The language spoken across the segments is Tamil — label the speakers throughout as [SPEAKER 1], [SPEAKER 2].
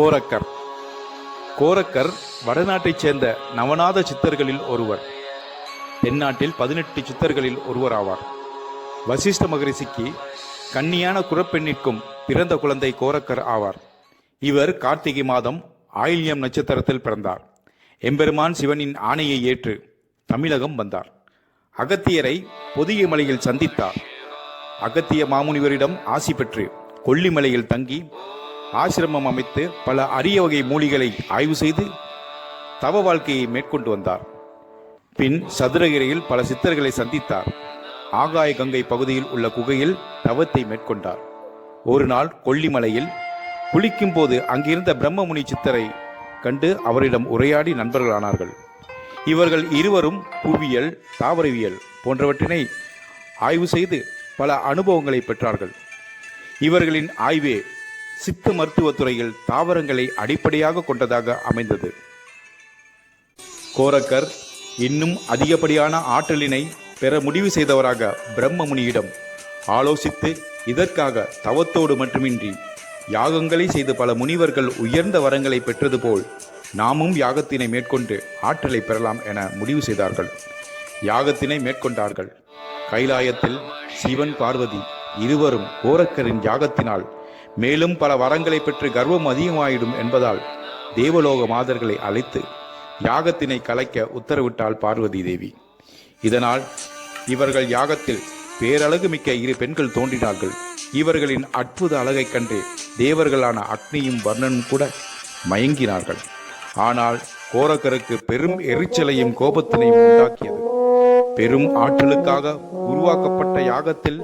[SPEAKER 1] கோரக்கர். கோரக்கர் வடநாட்டைச் சேர்ந்த நவநாத சித்தர்களில் ஒருவர். தென்னாட்டில் 18 சித்தர்களில் ஒருவராவார். வசிஷ்ட மகரிஷிக்கு கன்னியான குறப்பெண்ணிற்கும் பிறந்த குழந்தை கோரக்கர் ஆவார். இவர் கார்த்திகை மாதம் ஆயில்யம் நட்சத்திரத்தில் பிறந்தார். எம்பெருமான் சிவனின் ஆணையை ஏற்று தமிழகம் வந்தார். அகத்தியரை பொதிகை மலையில் சந்தித்தார். அகத்திய மாமுனிவரிடம் ஆசி பெற்று கொல்லிமலையில் தங்கி ஆசிரமம் அமைத்து பல அரிய வகை மூலிகளை ஆய்வு செய்து தவ வாழ்க்கையை மேற்கொண்டு வந்தார். பின் சதுரகிரியில் பல சித்தர்களை சந்தித்தார். ஆகாய கங்கை பகுதியில் உள்ள குகையில் தவத்தை மேற்கொண்டார். ஒரு நாள் கொல்லிமலையில் குளிக்கும் போது அங்கிருந்த பிரம்மமுனி சித்தரை கண்டு அவரிடம் உரையாடி நண்பர்களானார்கள். இவர்கள் இருவரும் புவியியல், தாவரவியல் போன்றவற்றினை ஆய்வு செய்து பல அனுபவங்களை பெற்றார்கள். இவர்களின் ஆய்வே சித்த மருத்துவத்துறையில் தாவரங்களை அடிப்படையாக கொண்டதாக அமைந்தது. கோரக்கர் இன்னும் அதிகப்படியான ஆற்றலினை பெற முடிவு செய்தவராக பிரம்மமுனியிடம் ஆலோசித்து இதற்காக தவத்தோடு மட்டுமின்றி யாகங்களை செய்து பல முனிவர்கள் உயர்ந்த வரங்களை பெற்றது போல் நாமும் யாகத்தினை மேற்கொண்டு ஆற்றலை பெறலாம் என முடிவு செய்தார்கள். யாகத்தினை மேற்கொண்டார்கள். கைலாயத்தில் சிவன், பார்வதி இருவரும் கோரக்கரின் யாகத்தினால் மேலும் பல வரங்களை பெற்று கர்வம் அதிகமாயிடும் என்பதால் தேவலோக மாதர்களை அழைத்து யாகத்தினை கலைக்க உத்தரவிட்டாள் பார்வதி தேவி. இதனால் இவர்கள் யாகத்தில் பேரழகு மிக்க 2 பெண்கள் தோன்றினார்கள். இவர்களின் அற்புத அழகைக் கண்டு தேவர்களான அக்னியும் வர்ணனும் கூட மயங்கினார்கள். ஆனால் கோரக்கருக்கு பெரும் எரிச்சலையும் கோபத்தினையும் உண்டாக்கியது. பெரும் ஆற்றலுக்காக உருவாக்கப்பட்ட யாகத்தில்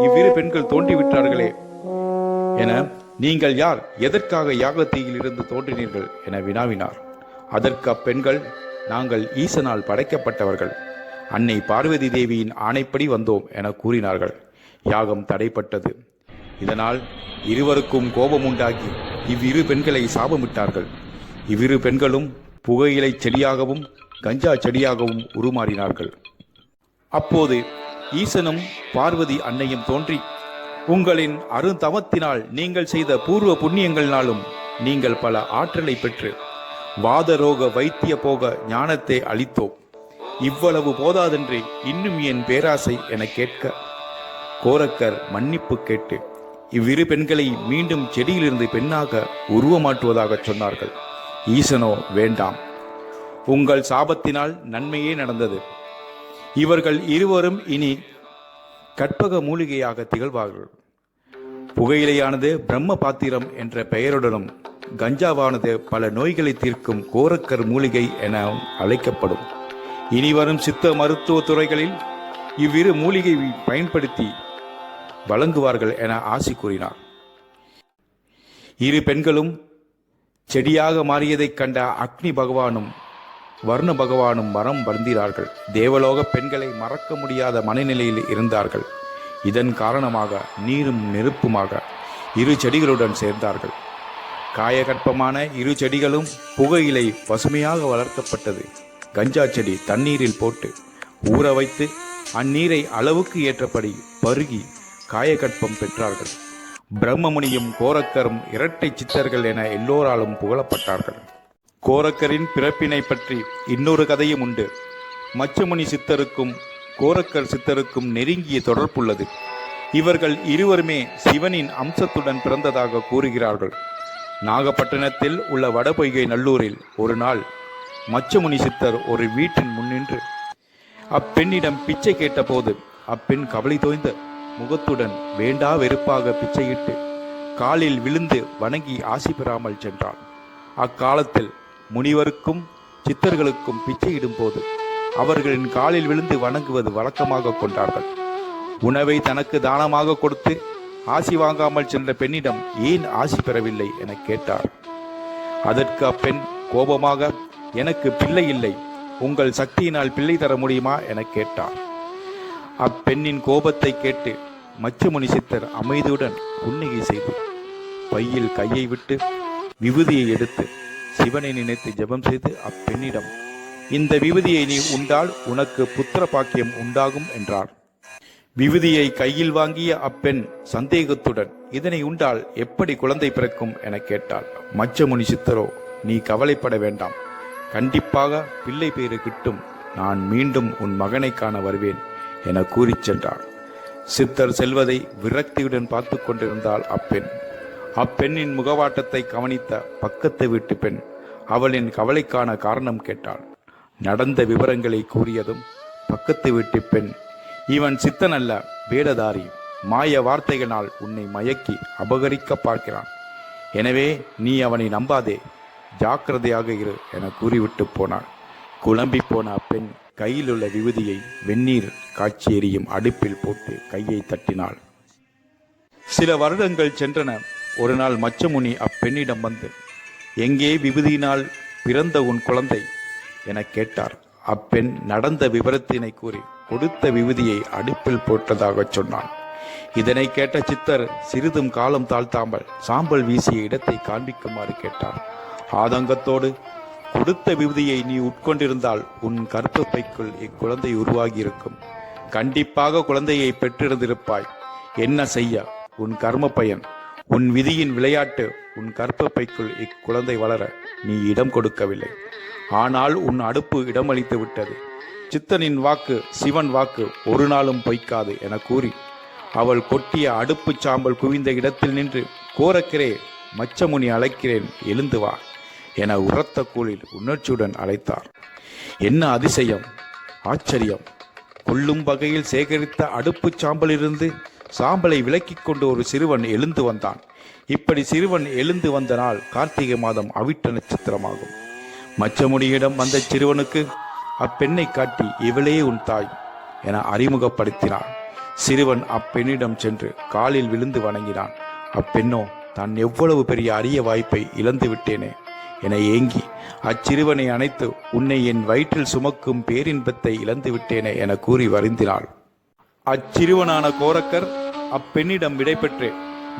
[SPEAKER 1] இவ்விரு பெண்கள் தோன்றிவிட்டார்களே என, நீங்கள் யார், எதற்காக யாகத்தீயில் இருந்து தோன்றினீர்கள் என வினாவினார். அதற்கு அப்பெண்கள், நாங்கள் ஈசனால் படைக்கப்பட்டவர்கள், அன்னை பார்வதி தேவியின் ஆணைப்படி வந்தோம் என கூறினார்கள். யாகம் தடைப்பட்டது. இதனால் இருவருக்கும் கோபம் உண்டாகி இவ்விரு பெண்களை சாபமிட்டார்கள். இவ்விரு பெண்களும் புகையிலை செடியாகவும் கஞ்சா செடியாகவும் உருமாறினார்கள். அப்போது ஈசனும் பார்வதி அன்னையும் தோன்றி, உங்களின் அருந்தவத்தினால் நீங்கள் செய்த பூர்வ புண்ணியங்களினாலும் நீங்கள் பல ஆற்றலை பெற்று வாதரோக வைத்திய போக ஞானத்தை அளித்தோம். இவ்வளவு போதாதென்று இன்னும் என் பேராசை என கேட்க கோரக்கர் மன்னிப்பு கேட்டு இவ்விரு பெண்களை மீண்டும் செடியிலிருந்து பெண்ணாக உருவமாற்றுவதாக சொன்னார்கள். ஈசனோ, வேண்டாம், உங்கள் சாபத்தினால் நன்மையே நடந்தது. இவர்கள் இருவரும் இனி கற்பக மூலிகையாக திகழ்வார்கள். புகையிலையானது பிரம்ம பாத்திரம் என்ற பெயருடனும் கஞ்சாவானது பல நோய்களை தீர்க்கும் கோரக்கர் மூலிகை என அழைக்கப்படும். இனிவரும் சித்த மருத்துவ துறைகளில் இவ்விரு மூலிகை பயன்படுத்தி வழங்குவார்கள் என ஆசி கூறினார். 2 பெண்களும் செடியாக மாறியதைக் கண்ட அக்னி பகவானும் வர்ண பகவானும் மரம் வருந்தினார்கள். தேவலோக பெண்களை மறக்க முடியாத மனநிலையில் இருந்தார்கள். இதன் காரணமாக நீரும் நெருப்புமாக 2 செடிகளுடன் சேர்ந்தார்கள். காயகற்பமான 2 செடிகளும் புகையிலை பசுமையாக வளர்க்கப்பட்டது. கஞ்சா செடி தண்ணீரில் போட்டு ஊற வைத்து அந்நீரை அளவுக்கு ஏற்றபடி பருகி காயகற்பம் பெற்றார்கள். பிரம்மமுனியும் கோரக்கரும் இரட்டை சித்தர்கள் என எல்லோராலும் புகழப்பட்டார்கள். கோரக்கரின் பிறப்பினை பற்றி இன்னொரு கதையும் உண்டு. மச்சமுனி சித்தருக்கும் கோரக்கர் சித்தருக்கும் நெருங்கிய தொடர்புள்ளது. இவர்கள் இருவருமே சிவனின் அம்சத்துடன் பிறந்ததாக கூறுகிறார்கள். நாகப்பட்டினத்தில் உள்ள வடபொய்கை நல்லூரில் ஒரு நாள் மச்சமுனி சித்தர் ஒரு வீட்டின் முன்னின்று அப்பெண்ணிடம் பிச்சை கேட்டபோது அப்பெண் கவலை தோய்ந்த முகத்துடன் வேண்டா வெறுப்பாக பிச்சையிட்டு காலில் விழுந்து வணங்கி ஆசி பெறாமல் சென்றாள். அக்காலத்தில் முனிவருக்கும் சித்தர்களுக்கும் பிச்சையிடும் போது அவர்களின் காலில் விழுந்து வணங்குவது வழக்கமாக கொண்டார்கள். உணவை தனக்கு தானமாக கொடுத்து ஆசி வாங்காமல் சென்ற பெண்ணிடம் ஏன் ஆசி பெறவில்லை என கேட்டார். அதற்கு அப்பெண் கோபமாக, எனக்கு பிள்ளை இல்லை, உங்கள் சக்தியினால் பிள்ளை தர முடியுமா என கேட்டார். அப்பெண்ணின் கோபத்தை கேட்டு மச்சமுனி சித்தர் அமைதியுடன் புன்னகை செய்து பையில் கையை விட்டு விபூதியை எடுத்து சிவனை நினைத்து ஜெபம் செய்து அப்பெண்ணிடம், இந்த விபூதியை நீ உண்டால் உனக்கு புத்திர பாக்கியம் உண்டாகும் என்றார். விபூதியை கையில் வாங்கிய அப்பெண் சந்தேகத்துடன், இதனை உண்டால் எப்படி குழந்தை பிறக்கும் என கேட்டாள். மச்சமுனி சித்தரோ, நீ கவலைப்பட வேண்டாம், கண்டிப்பாக பிள்ளை பேறு கிட்டும், நான் மீண்டும் உன் மகனை காண வருவேன் என கூறிச் சென்றார். சித்தர் செல்வதை விரக்தியுடன் பார்த்து கொண்டிருந்தாள் அப்பெண். அப்பெண்ணின் முகவாட்டத்தை கவனித்த பக்கத்து வீட்டு பெண் அவளின் கவலைக்கான காரணம் கேட்டாள். நடந்த விவரங்களை கூறியதும் பக்கத்து வீட்டு பெண், இவன் சித்தன் அல்ல, வேடதாரி, மாய வார்த்தைகளால் உன்னை மயக்கி அபகரிக்க பார்க்கிறான். எனவே நீ அவனை நம்பாதே, ஜாக்கிரதையாக இரு என கூறிவிட்டு போனாள். குழம்பி போன அப்பெண் கையிலுள்ள விபூதியை வெந்நீர் காய்ச்சி எரியும் அடுப்பில் போட்டு கையை தட்டினாள். சில வருடங்கள் சென்றன. ஒரு நாள் மச்சமுனி அப்பெண்ணிடம் வந்து, எங்கே விபூதியினால் பிறந்த உன் குழந்தை என கேட்டார். அப்பெண் நடந்த விவரத்தினை கூறி கொடுத்த விபூதியை அடுப்பில் போட்டதாக சொன்னான். இதனை கேட்ட சித்தர் சிறிதும் காலம் தாழ்த்தாமல் சாம்பல் வீசிய இடத்தை காண்பிக்குமாறு கேட்டார். ஆதங்கத்தோடு, கொடுத்த விபூதியை நீ உட்கொண்டிருந்தால் உன் கர்ப்பப்பைக்குள் இக்குழந்தை உருவாகியிருக்கும், கண்டிப்பாக குழந்தையை பெற்றிருந்திருப்பாய். என்ன செய்ய, உன் கர்ம பயன், உன் விதியின் விளையாட்டு. உன் கர்ப்பப்பைக்குள் இக்குழந்தை வளர நீ இடம் கொடுக்கவில்லை, ஆனால் உன் அடுப்பு இடமளித்து விட்டது. சித்தனின் வாக்கு சிவன் வாக்கு, ஒரு நாளும் பொய்க்காது என கூறி அவள் கொட்டிய அடுப்பு சாம்பல் குவிந்த இடத்தில் நின்று, கோரக்கரே, மச்சமுனி அழைக்கிறேன், எழுந்து வா என உரத்த கூலில் உணர்ச்சியுடன் அழைத்தார். என்ன அதிசயம், ஆச்சரியம்! கொல்லும் வகையில் சேகரித்த அடுப்பு சாம்பலிலிருந்து சாம்பலை விலக்கிக் கொண்டு ஒரு சிறுவன் எழுந்து வந்தான். இப்படி சிறுவன் எழுந்து வந்த நாள் கார்த்திகை மாதம் அவிட்ட நட்சத்திரமாகும். மச்சமுனியிடம் வந்த சிறுவனுக்கு அப்பெண்ணை காட்டி, இவளே உன் தாய் என அறிமுகப்படுத்தினான். சிறுவன் அப்பெண்ணிடம் சென்று காலில் விழுந்து வணங்கினான். அப்பெண்ணோ, தான் எவ்வளவு பெரிய அரிய வாய்ப்பை இழந்து விட்டேனே என ஏங்கி அச்சிறுவனை அணைத்து, உன்னை என் வயிற்றில் சுமக்கும் பேரின்பத்தை இழந்து விட்டேனே என கூறி வருந்தினாள். அச்சிறுவனான கோரக்கர் அப்பெண்ணிடம் விடைபெற்று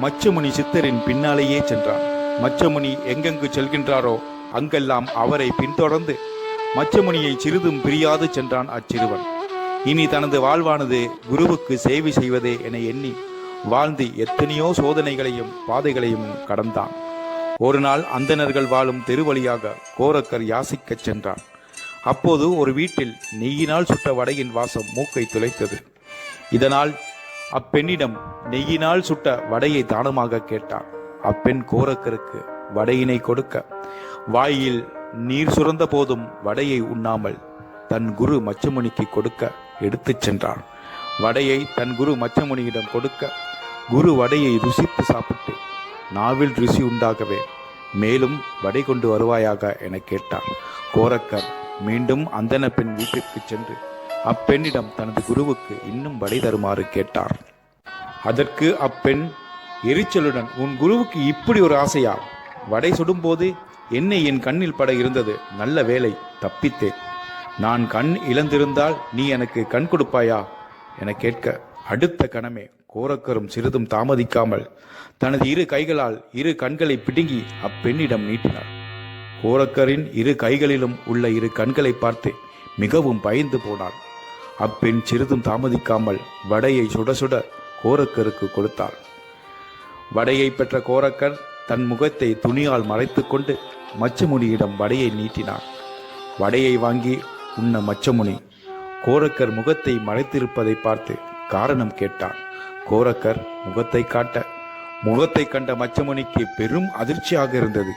[SPEAKER 1] மச்சமுனி சித்தரின் பின்னாலேயே சென்றான். மச்சமுனி எங்கெங்கு செல்கின்றாரோ அங்கெல்லாம் அவரை பின்தொடர்ந்து மச்சமுனியை சிறிதும் பிரியாது சென்றான் அச்சிறுவன். இனி தனது வாழ்வானது குருவுக்கு சேவை செய்வதே என எண்ணி வாழ்ந்து எத்தனையோ சோதனைகளையும் பாதைகளையும் கடந்தான். ஒரு நாள் அந்தணர்கள் வாழும் தெருவழியாக கோரக்கர் யாசிக்கச் சென்றான். அப்போது ஒரு வீட்டில் நெய்யினால் சுட்ட வடையின் வாசம் மூக்கை துளைத்தது. இதனால் அப்பெண்ணிடம் நெய்யினால் சுட்ட வடையை தானமாக கேட்டார். அப்பெண் கோரக்கருக்கு வடையினை கொடுக்க வாயில் நீர் சுரந்த போதும் வடையை உண்ணாமல் தன் குரு மச்சமுனிக்கு கொடுக்க எடுத்துச் சென்றார். வடையை தன் குரு மச்சமுனியிடம் கொடுக்க குரு வடையை ருசித்து சாப்பிட்டு, நாவில் ருசி உண்டாகவே மேலும் வடை கொண்டு வருவாயாக என கேட்டார். கோரக்கர் மீண்டும் அந்தன பெண் வீட்டிற்கு சென்று அப்பெண்ணிடம் தனது குருவுக்கு இன்னும் வடை தருமாறு கேட்டார். அதற்கு அப்பெண் எரிச்சலுடன், உன் குருவுக்கு இப்படி ஒரு ஆசையா? வடை சுடும்போது எண்ணெய் என் கண்ணில் பட இருந்தது, நல்ல வேலை, தப்பித்தேன். நான் கண் இழந்திருந்தால் நீ எனக்கு கண் கொடுப்பாயா என கேட்க, அடுத்த கணமே கோரக்கரும் சிறிதும் தாமதிக்காமல் தனது இரு கைகளால் இரு கண்களை பிடுங்கி அப்பெண்ணிடம் நீட்டினார். கோரக்கரின் இரு கைகளிலும் உள்ள இரு கண்களை பார்த்து மிகவும் பயந்து போனாள். அப்பெண் சிறிதும் தாமதிக்காமல் வடையை சுட சுட கோரக்கருக்கு கொடுத்தாள். வடையை பெற்ற கோரக்கர் தன் முகத்தை துணியால் மறைத்து கொண்டு மச்சமுனியிடம் வடையை நீட்டினார். வடையை வாங்கி உண்ண மச்சமுனி கோரக்கர் முகத்தை மறைத்திருப்பதை பார்த்து காரணம் கேட்டார். கோரக்கர் முகத்தை காட்ட, முகத்தை கண்ட மச்சமுனிக்கு பெரும் அதிர்ச்சியாக இருந்தது.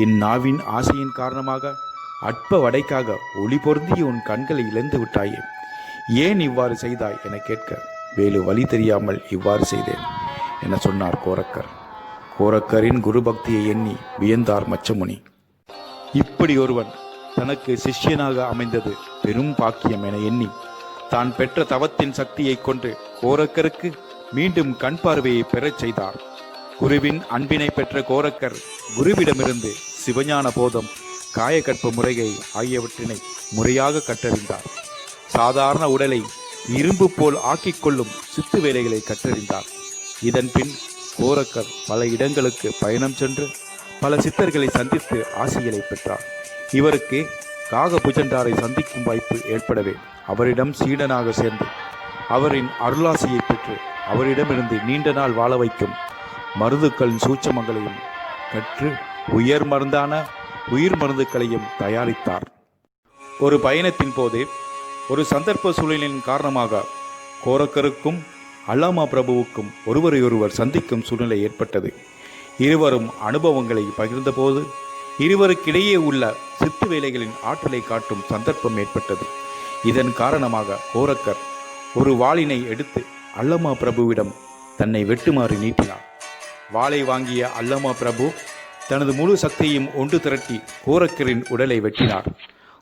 [SPEAKER 1] இந்நாவின் ஆசையின் காரணமாக அற்ப வடைக்காக ஒளி பொருந்திய உன் கண்களை இழந்து விட்டாயே, ஏன் இவ்வாறு செய்தாய் என கேட்க, வேறு வழி தெரியாமல் இவ்வாறு செய்தேன் என சொன்னார் கோரக்கர். கோரக்கரின் குரு பக்தியை எண்ணி வியந்தார் மச்சமுனி. இப்படி ஒருவன் தனக்கு சிஷ்யனாக அமைந்தது பெரும் பாக்கியம் என எண்ணி தான் பெற்ற தவத்தின் சக்தியை கொண்டு கோரக்கருக்கு மீண்டும் கண் பார்வையை பெறச் செய்தார். குருவின் அன்பினை பெற்ற கோரக்கர் குருவிடமிருந்து சிவஞான போதம், காயகற்ப முறையை ஆகியவற்றினை முறையாக கற்றறிந்தார். சாதாரண உடலை இரும்பு போல் ஆக்கிக் கொள்ளும் சித்து வேலைகளை கற்றறிந்தார். இதன் பின் கோரக்கர் பல இடங்களுக்கு பயணம் சென்று பல சித்தர்களை சந்தித்து ஆசிகளை பெற்றார். இவருக்கு காக புஜண்டாரை சந்திக்கும் வாய்ப்பு ஏற்படவே அவரிடம் சீடனாக சேர்ந்து அவரின் அருளாசியை பெற்று அவரிடமிருந்து நீண்ட நாள் வாழ வைக்கும் மருந்துக்களின் சூட்சமங்களையும் கற்று உயிர் மருந்துக்களையும் தயாரித்தார். ஒரு பயணத்தின் போது ஒரு சந்தர்ப்ப சூழலின் காரணமாக கோரக்கருக்கும் அல்லாமா பிரபுவுக்கும் ஒருவரையொருவர் சந்திக்கும் சூழ்நிலை ஏற்பட்டது. இருவரும் அனுபவங்களை பகிர்ந்தபோது இருவருக்கிடையே உள்ள சித்து வேலைகளின் ஆற்றலை காட்டும் சந்தர்ப்பம் ஏற்பட்டது. இதன் காரணமாக கோரக்கர் ஒரு வாளினை எடுத்து அல்லாமா பிரபுவிடம் தன்னை வெட்டுமாறு நீட்டினார். வாளை வாங்கிய அல்லாமா பிரபு தனது முழு சக்தியையும் ஒன்று திரட்டி கோரக்கரின் உடலை வெட்டினார்.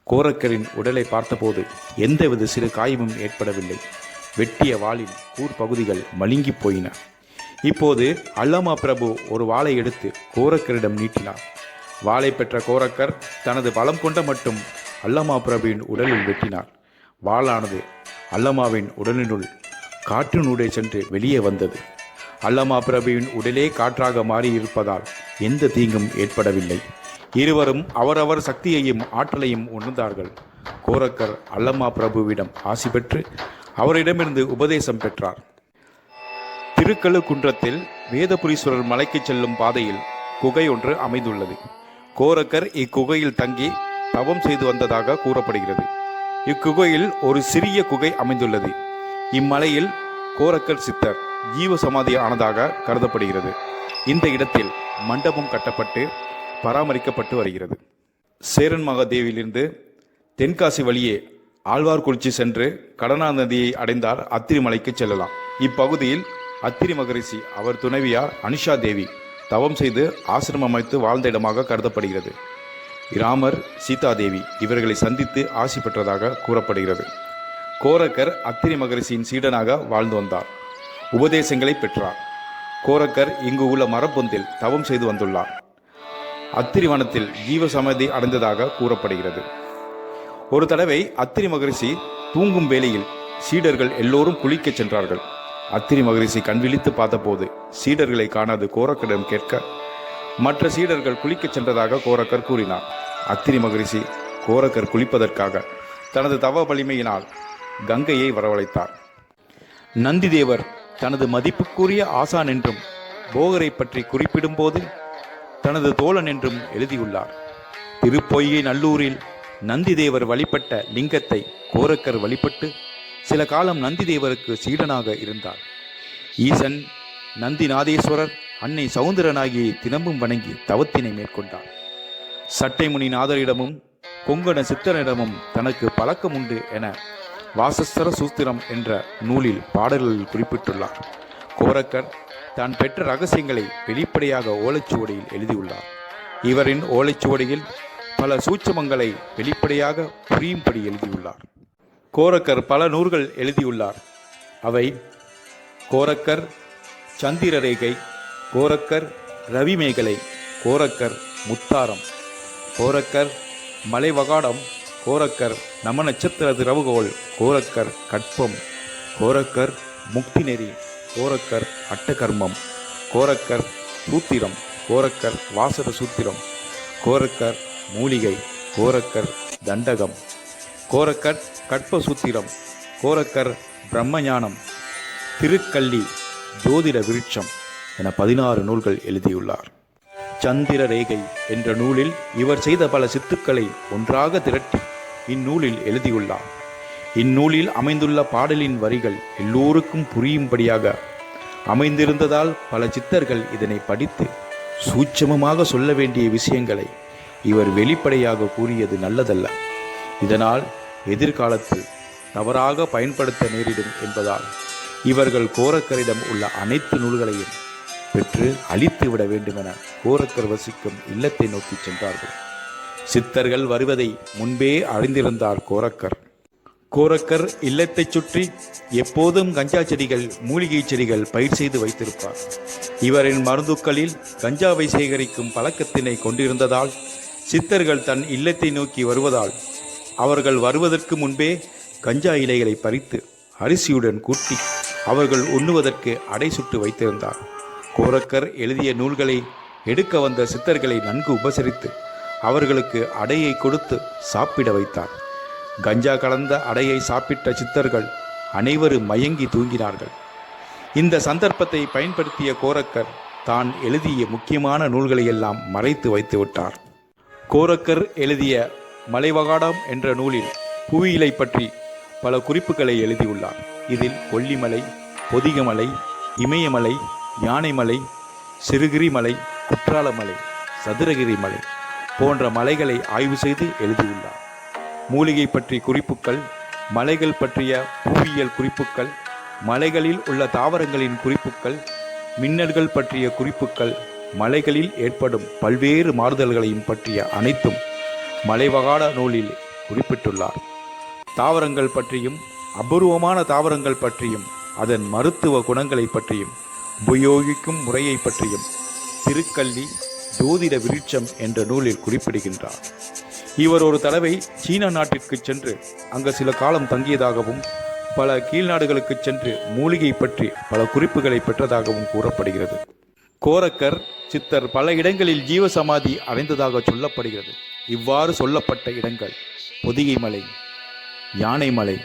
[SPEAKER 1] கோரக்கரின் உடலை பார்த்தபோது எந்தவித சிறு காயமும் ஏற்படவில்லை. வெட்டிய வாளின் கூர்பகுதிகள் மழுங்கி போயின. இப்போது அல்லாமா பிரபு ஒரு வாளை எடுத்து கோரக்கரிடம் நீட்டினார். வாளை பெற்ற கோரக்கர் தனது பலம் கொண்ட மட்டும் அல்லாமா பிரபுவின் உடலில் வெட்டினார். வாளானது அல்லாமாவின் உடலினுள் காற்றினூடே சென்று வெளியே வந்தது. அல்லாமா பிரபுவின் உடலே காற்றாக மாறியிருப்பதால் எந்த தீங்கும் ஏற்படவில்லை. இருவரும் அவரவர் சக்தியையும் ஆற்றலையும் உணர்ந்தார்கள். கோரக்கர் அல்லாமா பிரபுவிடம் ஆசி பெற்று அவரிடமிருந்து உபதேசம் பெற்றார். திருக்கழுக்குன்றத்தில் வேதபுரீஸ்வரர் மலைக்கு செல்லும் பாதையில் குகை ஒன்று அமைந்துள்ளது. கோரக்கர் இக்குகையில் தங்கி தவம் செய்து வந்ததாக கூறப்படுகிறது. இக்குகையில் ஒரு சிறிய குகை அமைந்துள்ளது. இம்மலையில் கோரக்கர் சித்தர் ஜீவ சமாதி ஆனதாக கருதப்படுகிறது. இந்த இடத்தில் மண்டபம் கட்டப்பட்டு பராமரிக்கப்பட்டு வருகிறது. சேரன் மகாதேவிலிருந்து தென்காசி வழியே ஆழ்வார்குறிச்சி சென்று கடனா நதியை அடைந்தால் அத்திரி மலைக்கு செல்லலாம். இப்பகுதியில் அத்திரி மகரிஷி அவர் துணைவியார் அனிஷா தேவி தவம் செய்து ஆசிரமம் அமைத்து வாழ்ந்த இடமாக கருதப்படுகிறது. ராமர் சீதாதேவி இவர்களை சந்தித்து ஆசி பெற்றதாக கூறப்படுகிறது. கோரக்கர் அத்திரி மகரிஷியின் சீடனாக வாழ்ந்து வந்தார். உபதேசங்களை பெற்றார். கோரக்கர் இங்கு உள்ள மரப்பொந்தில் தவம் செய்து வந்துள்ளார். அத்திரி வனத்தில் ஜீவ சமாதி அடைந்ததாக கூறப்படுகிறது. ஒரு தடவை அத்திரி மகரிஷி தூங்கும் வேளையில் சீடர்கள் எல்லோரும் குளிக்கச் சென்றார்கள். அத்திரி மகரிஷி கண்விழித்து பார்த்தபோது சீடர்களை காணாது கோரக்கரிடம் கேட்க மற்ற சீடர்கள் குளிக்கச் சென்றதாக கோரக்கர் கூறினார். அத்திரி மகரிஷி கோரக்கர் குளிப்பதற்காக தனது தவ வலிமையினால் கங்கையை வரவழைத்தார். நந்திதேவர் தனது மதிப்புக்குரிய ஆசான் என்றும் போகரை பற்றி குறிப்பிடும்போது தனது தோழன் என்றும் எழுதியுள்ளார். திருப்பொய்கை நல்லூரில் நந்திதேவர் வழிபட்ட லிங்கத்தை கோரக்கர் வழிபட்டு சில காலம் நந்திதேவருக்கு சீடனாக இருந்தார். ஈசன் நந்திநாதேஸ்வரர் அன்னை சவுந்தரனாகியை தினமும் வணங்கி தவத்தினை மேற்கொண்டார். சட்டைமுனி நாதரிடமும் கொங்கண சித்தரிடமும் தனக்கு பழக்கம் உண்டு என வாசஸ்தர சூத்திரம் என்ற நூலில் பாடல்களில் குறிப்பிட்டுள்ளார். கோரக்கர் தான் பெற்ற ரகசியங்களை வெளிப்படையாக ஓலைச்சுவடியில் எழுதியுள்ளார். இவரின் ஓலைச்சுவடியில் பல சூட்சமங்களை வெளிப்படையாக புரியும்படி எழுதியுள்ளார். கோரக்கர் பல நூல்கள் எழுதியுள்ளார். அவை கோரக்கர் சந்திரரேகை, கோரக்கர் ரவிமேகலை, கோரக்கர் முத்தாரம், கோரக்கர் மலைவகாடம், கோரக்கர் நம நட்சத்திர திரவுகோள், கோரக்கர் கட்பம், கோரக்கர் முக்திநெறி, கோரக்கர் அட்டகர்மம், கோரக்கர் சூத்திரம், கோரக்கர் வாசர சூத்திரம், கோரக்கர் மூலிகை, கோரக்கர் தண்டகம், கோரக்கர் கட்பசூத்திரம், கோரக்கர் பிரம்மஞானம், திருக்கள்ளி, ஜோதிட விருட்சம் என 16 நூல்கள் எழுதியுள்ளார். சந்திர ரேகை என்ற நூலில் இவர் செய்த பல சித்துக்களை ஒன்றாக திரட்டி இந்நூலில் எழுதியுள்ளார். இந்நூலில் அமைந்துள்ள பாடலின் வரிகள் எல்லோருக்கும் புரியும்படியாக அமைந்திருந்ததால் பல சித்தர்கள் இதனை படித்து சூட்சமமாக சொல்ல வேண்டிய விஷயங்களை இவர் வெளிப்படையாக கூறியது நல்லதல்ல. இதனால் எதிர்காலத்தில் தவறாக பயன்படுத்த நேரிடும் என்பதால் இவர்கள் கோரக்கரிடம் உள்ள அனைத்து நூல்களையும் பெற்று அழித்து விட வேண்டுமென கோரக்கர் வசிக்கும் இல்லத்தை நோக்கி சென்றார்கள். சித்தர்கள் வருவதை முன்பே அறிந்திருந்தார் கோரக்கர். கோரக்கர் இல்லத்தைச் சுற்றி எப்போதும் கஞ்சா செடிகள், மூலிகை செடிகள் பயிர் செய்து வைத்திருப்பார். இவரின் மருந்துக்களில் கஞ்சாவை சேகரிக்கும் பழக்கத்தினை கொண்டிருந்ததால் சித்தர்கள் தன் இல்லத்தை நோக்கி வருவதால் அவர்கள் வருவதற்கு முன்பே கஞ்சா இலைகளை பறித்து அரிசியுடன் கூட்டி அவர்கள் உண்ணுவதற்கு அடை சுட்டு வைத்திருந்தார். கோரக்கர் எழுதிய நூல்களை எடுக்க வந்த சித்தர்களை நன்கு உபசரித்து அவர்களுக்கு அடையை கொடுத்து சாப்பிட வைத்தார். கஞ்சா கலந்த அடையை சாப்பிட்ட சித்தர்கள் அனைவரும் மயங்கி தூங்கினார்கள். இந்த சந்தர்ப்பத்தை பயன்படுத்திய கோரக்கர் தான் எழுதிய முக்கியமான நூல்களை எல்லாம் மறைத்து வைத்து விட்டார். கோரக்கர் எழுதிய மலைவகாடம் என்ற நூலில் புவியியலை பற்றி பல குறிப்புகளை எழுதியுள்ளார். இதில் கொல்லிமலை, பொதிகமலை, இமயமலை, யானைமலை, சிறுகிரிமலை, குற்றாலமலை, சதுரகிரி மலை போன்ற மலைகளை ஆய்வு செய்து எழுதியுள்ளார். மூலிகை பற்றிய குறிப்புகள், மலைகள் பற்றிய புவியியல் குறிப்புகள், மலைகளில் உள்ள தாவரங்களின் குறிப்புகள், மின்னல்கள் பற்றிய குறிப்புகள், மலைகளில் ஏற்படும் பல்வேறு மாறுதல்களையும் பற்றிய அனைத்தும் மலைவகாட நூலில் குறிப்பிட்டுள்ளார். தாவரங்கள் பற்றியும் அபூர்வமான தாவரங்கள் பற்றியும் அதன் மருத்துவ குணங்களை பற்றியும் உபயோகிக்கும் முறையை பற்றியும் திருக்கல்லி ஜோதிட விருட்சம் என்ற நூலில் குறிப்பிடுகின்றார். இவர் ஒரு தடவை சீனா நாட்டிற்கு சென்று அங்கு சில காலம் தங்கியதாகவும் பல கீழ்நாடுகளுக்கு சென்று மூலிகை பற்றி பல குறிப்புகளை பெற்றதாகவும் கூறப்படுகிறது. கோரக்கர் சித்தர் பல இடங்களில் ஜீவசமாதி அடைந்ததாக சொல்லப்படுகிறது. இவ்வாறு சொல்லப்பட்ட இடங்கள் பொதிகை மலை, யானைமலை,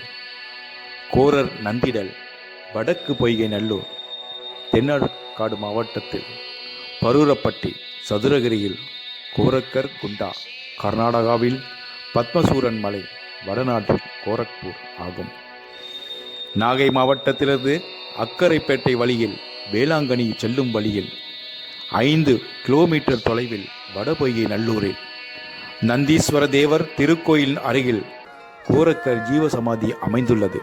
[SPEAKER 1] கோரர் நந்திடல், வடக்கு பொய்கை நல்லூர், தென்னாடு மாவட்டத்தில் பரூரப்பட்டி, சதுரகிரியில் கோரக்கர் குண்டா, கர்நாடகாவில் பத்மசூரன் மலை, வடநாட்டில் கோரக்பூர் ஆகும். நாகை மாவட்டத்திலிருந்து அக்கரைப்பேட்டை வழியில் வேளாங்கண்ணி செல்லும் வழியில் 5 கிலோமீட்டர் தொலைவில் வடபொய்கை நல்லூரில் நந்தீஸ்வர தேவர் திருக்கோயில் அருகில் கோரக்கர் ஜீவசமாதி அமைந்துள்ளது.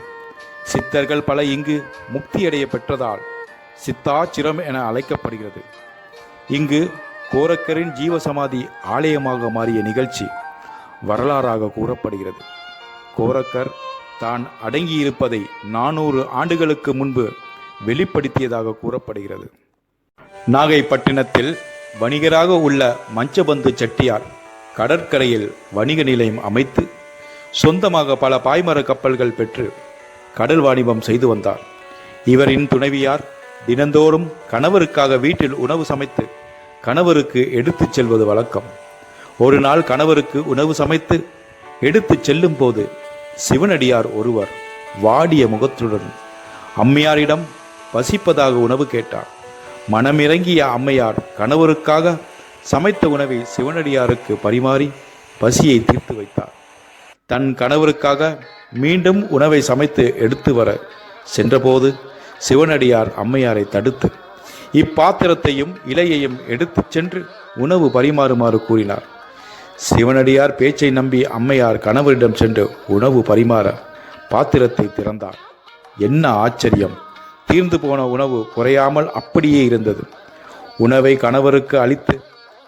[SPEAKER 1] சித்தர்கள் பல இங்கு முக்தியடைய பெற்றதால் சித்தாச்சிரம் என அழைக்கப்படுகிறது. இங்கு கோரக்கரின் ஜீவசமாதி ஆலயமாக மாறிய நிகழ்ச்சி வரலாறாக கூறப்படுகிறது. கோரக்கர் தான் அடங்கியிருப்பதை 400 ஆண்டுகளுக்கு முன்பு வெளிப்படுத்தியதாக கூறப்படுகிறது. நாகைப்பட்டினத்தில் வணிகராக உள்ள மஞ்சபந்து செட்டியார் கடற்கரையில் வணிக நிலையம் அமைத்து சொந்தமாக பல பாய்மர கப்பல்கள் பெற்று கடல் வாணிபம் செய்து வந்தார். இவரின் துணைவியார் தினந்தோறும் கணவருக்காக வீட்டில் உணவு சமைத்து கணவருக்கு எடுத்துச் செல்வது வழக்கம். ஒரு நாள் கணவருக்கு உணவு சமைத்து எடுத்துச் செல்லும் போது சிவனடியார் ஒருவர் வாடிய முகத்துடன் அம்மையாரிடம் பசிப்பதாக உணவு கேட்டார். மனமிறங்கிய அம்மையார் கணவருக்காக சமைத்த உணவை சிவனடியாருக்கு பரிமாறி பசியை தீர்த்து வைத்தார். தன் கணவருக்காக மீண்டும் உணவை சமைத்து எடுத்து வர சென்றபோது சிவனடியார் அம்மையாரை தடுத்து இப்பாத்திரத்தையும் இலையையும் எடுத்துச் சென்று உணவு பரிமாறுமாறு கூறினார். சிவனடியார் பேச்சை நம்பி அம்மையார் கணவரிடம் சென்று உணவு பரிமாற பாத்திரத்தை திறந்தார். என்ன ஆச்சரியம்! தீர்ந்து போன உணவு குறையாமல் அப்படியே இருந்தது. உணவை கணவருக்கு அளித்து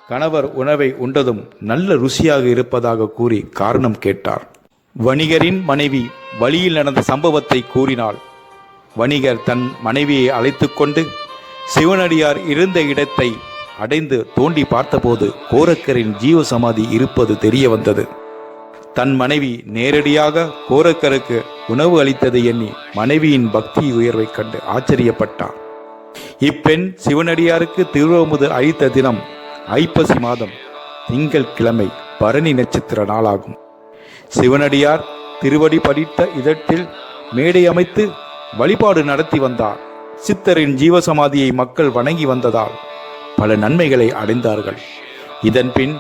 [SPEAKER 1] கணவர் உணவை உண்டதும் நல்ல ருசியாக இருப்பதாக கூறி காரணம் கேட்டார். வணிகரின் மனைவி வழியில் நடந்த சம்பவத்தை கூறினாள். வணிகர் தன் மனைவியை அழைத்து கொண்டு சிவனடியார் இருந்த இடத்தை அடைந்து தோண்டி பார்த்தபோது கோரக்கரின் ஜீவசமாதி இருப்பது தெரிய வந்தது. தன் மனைவி நேரடியாக கோரக்கருக்கு உணவு அளித்ததை எண்ணி மனைவியின் பக்தி உயர்வை கண்டு ஆச்சரியப்பட்டார். இப்பெண் சிவனடியாருக்கு திருவமுது அளித்த தினம் ஐப்பசி மாதம் திங்கள் கிழமை பரணி நட்சத்திர நாளாகும். சிவனடியார் திருவடி படித்த இதழில் மேடை அமைத்து வழிபாடு நடத்தி வந்தார். சித்தரின் ஜீவசமாதியை மக்கள் வணங்கி வந்ததால் பல நன்மைகளை அடைந்தார்கள். இதன்பின்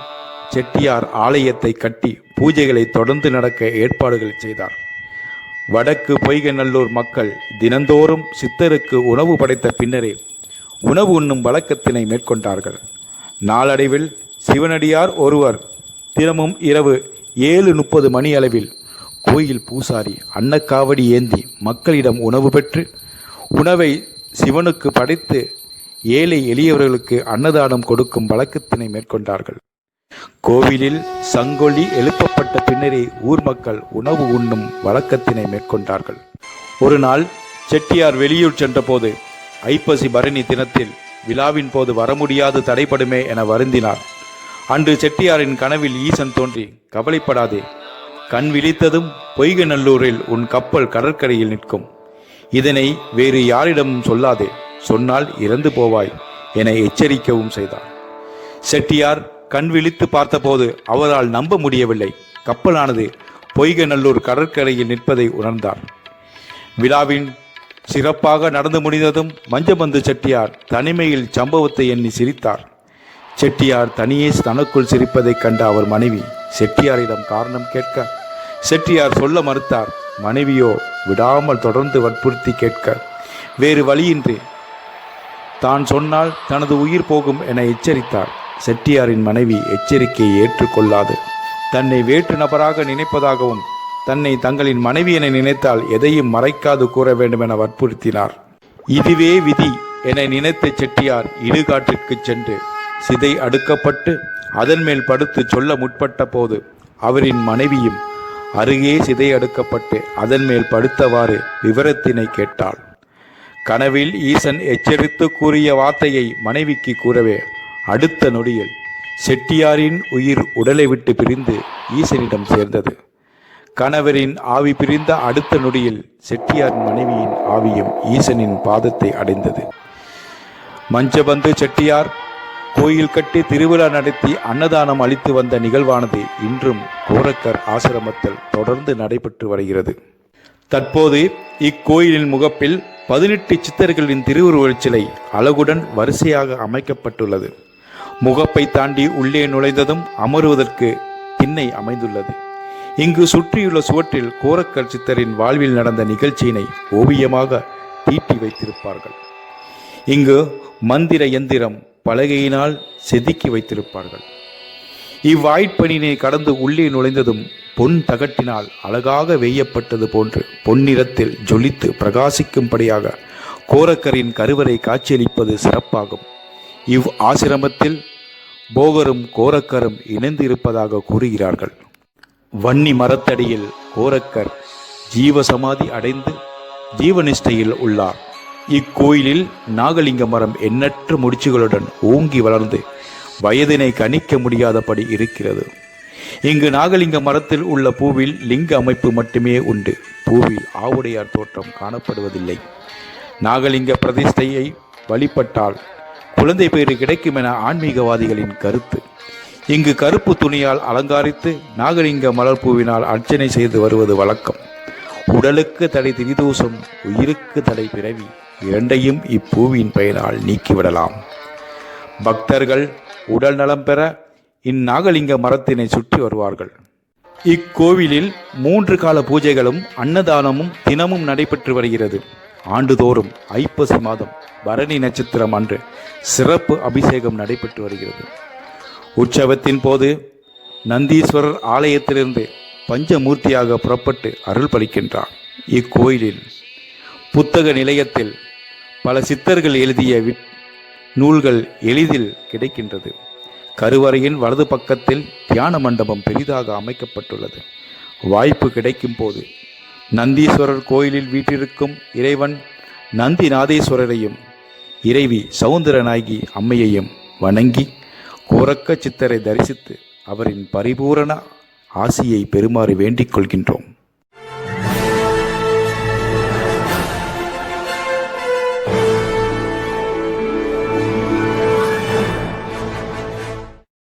[SPEAKER 1] செட்டியார் ஆலயத்தை கட்டி பூஜைகளை தொடர்ந்து நடக்க ஏற்பாடுகள் செய்தார். வடக்கு பொய்கநல்லூர் மக்கள் தினந்தோறும் சித்தருக்கு உணவு படைத்த பின்னரே உணவு உண்ணும் வழக்கத்தினை மேற்கொண்டார்கள். நாளடைவில் சிவனடியார் ஒருவர் தினமும் இரவு 7:30 மணி அளவில் கோயில் பூசாரி அன்னக்காவடி ஏந்தி மக்களிடம் உணவு பெற்று உணவை சிவனுக்கு படைத்து ஏழை எளியவர்களுக்கு அன்னதானம் கொடுக்கும் வழக்கத்தினை மேற்கொண்டார்கள். கோவிலில் சங்கொலி எழுப்பப்பட்ட பின்னரே ஊர் மக்கள் உணவு உண்ணும் வழக்கத்தினை மேற்கொண்டார்கள். ஒரு நாள் செட்டியார் வெளியூர் சென்றபோது ஐப்பசி பரணி தினத்தில் விழாவின் போது வர முடியாது தடைபடுமே என வருந்தினார். அன்று செட்டியாரின் கனவில் ஈசன் தோன்றி, கவலைப்படாதே, கண் விழித்ததும் பொய்கநல்லூரில் உன் கப்பல் கடற்கரையில் நிற்கும். இதனை வேறு யாரிடமும் சொல்லாதே, சொன்னால் இறந்து போவாய் என எச்சரிக்கவும் செய்தார். செட்டியார் கண் விழித்து பார்த்தபோது அவரால் நம்ப முடியவில்லை. கப்பலானது பொய்கநல்லூர் கடற்கரையில் நிற்பதை உணர்ந்தார். விழாவின் சிறப்பாக நடந்து முடிந்ததும் மஞ்சபந்து செட்டியார் தனிமையில் சம்பவத்தை எண்ணி சிரித்தார். செட்டியார் தனியே தனக்குள் சிரிப்பதைக் கண்ட அவர் மனைவி செட்டியாரிடம் காரணம் கேட்க செட்டியார் சொல்ல மறுத்தார். மனைவியோ விடாமல் தொடர்ந்து வற்புறுத்தி கேட்க வேறு வழியின்றி தான் சொன்னால் தனது உயிர் போகும் என எச்சரித்தார். செட்டியாரின் மனைவி எச்சரிக்கையை ஏற்றுக்கொள்ளாது தன்னை வேற்று நபராக நினைப்பதாகவும் தன்னை தங்களின் மனைவி என நினைத்தால் எதையும் மறைக்காது கூற வேண்டும் என வற்புறுத்தினார். இதுவே விதி என நினைத்த செட்டியார் இடுகாட்டிற்கு சென்று சிதை அடுக்கப்பட்டு அதன் மேல் படுத்து சொல்ல முற்பட்ட போது அவரின் மனைவியும் அருகே சிதை அடுக்கப்பட்டு அதன் மேல் படுத்தவாறு விவரத்தினை கேட்டாள். கனவில் ஈசன் எச்சரித்து கூறிய வார்த்தையை மனைவிக்கு கூறவே அடுத்த நொடியில் செட்டியாரின் உயிர் உடலை விட்டு பிரிந்து ஈசனிடம் சேர்ந்தது. கணவரின் ஆவி பிரிந்த அடுத்த நொடியில் செட்டியாரின் மனைவியின் ஆவியும் ஈசனின் பாதத்தை அடைந்தது. மஞ்சபந்து செட்டியார் கோயில் கட்டி திருவிழா நடத்தி அன்னதானம் அளித்து வந்த நிகழ்வானது இன்றும் கோரக்கர் ஆசிரமத்தில் தொடர்ந்து நடைபெற்று வருகிறது. தற்போது இக்கோயிலின் முகப்பில் 18 சித்தர்களின் திருவுருவச் சிலை அழகுடன் வரிசையாக அமைக்கப்பட்டுள்ளது. முகப்பை தாண்டி உள்ளே நுழைந்ததும் அமருவதற்கு திண்ணை அமைந்துள்ளது. இங்கு சுற்றியுள்ள சுவற்றில் கோரக்கர் சித்தரின் வாழ்வில் நடந்த நிகழ்ச்சியினை ஓவியமாக தீட்டி வைத்திருப்பார்கள். இங்கு மந்திர எந்திரம் பலகையினால் செதுக்கி வைத்திருப்பார்கள். இவ்வாய்ப்பணினை கடந்து உள்ளே நுழைந்ததும் பொன் தகட்டினால் அழகாக வேயப்பட்டது போன்று பொன்னிறத்தில் ஜொலித்து பிரகாசிக்கும்படியாக கோரக்கரின் கருவறை காட்சியளிப்பது சிறப்பாகும். இவ் ஆசிரமத்தில் போகரும் கோரக்கரும் இணைந்து இருப்பதாக கூறுகிறார்கள். வன்னி மரத்தடியில் கோரக்கர் ஜீவசமாதி அடைந்து ஜீவனிஷ்டையில் உள்ளார். இக்கோயிலில் நாகலிங்க மரம் எண்ணற்ற முடிச்சுகளுடன் ஓங்கி வளர்ந்து வயதினை கணிக்க முடியாதபடி இருக்கிறது. இங்கு நாகலிங்க மரத்தில் உள்ள பூவில் லிங்க அமைப்பு மட்டுமே உண்டு. பூவில் ஆவுடையார் தோற்றம் காணப்படுவதில்லை. நாகலிங்க பிரதிஷ்டையை வழிபட்டால் குழந்தை பேறு கிடைக்கும் என ஆன்மீகவாதிகளின் கருத்து. இங்கு கருப்பு துணியால் அலங்காரித்து நாகலிங்க மலர் பூவினால் அர்ச்சனை செய்து வருவது வழக்கம். உடலுக்கு தடை திரிதோஷம், உயிருக்கு தடை பிறவி, இரண்டையும் இப்பூவின் பெயரால் நீக்கிவிடலாம். பக்தர்கள் உடல் நலம் பெற இந்நாகலிங்க மரத்தினை சுற்றி வருவார்கள். இக்கோவிலில் 3 கால பூஜைகளும் அன்னதானமும் தினமும் நடைபெற்று வருகிறது. ஆண்டுதோறும் ஐப்பசி மாதம் பரணி நட்சத்திரம் அன்று சிறப்பு அபிஷேகம் நடைபெற்று வருகிறது. உற்சவத்தின் போது நந்தீஸ்வரர் ஆலயத்திலிருந்து பஞ்சமூர்த்தியாக புறப்பட்டு அருள் பளிக்கின்றார். இக்கோயிலில் புத்தக நிலையத்தில் பல சித்தர்கள் எழுதிய நூல்கள் எளிதில் கிடைக்கின்றது. கருவறையின் வலது பக்கத்தில் தியான மண்டபம் பெரிதாக அமைக்கப்பட்டுள்ளது. வாய்ப்பு கிடைக்கும் போது நந்தீஸ்வரர் கோயிலில் வீற்றிருக்கும் இறைவன் நந்திநாதேஸ்வரரையும் இறைவி சவுந்தரநாயகி அம்மையையும் வணங்கி கோரக்க சித்தரை தரிசித்து அவரின் பரிபூரண ஆசியை பெறுமாறு வேண்டிக் கொள்கின்றோம்.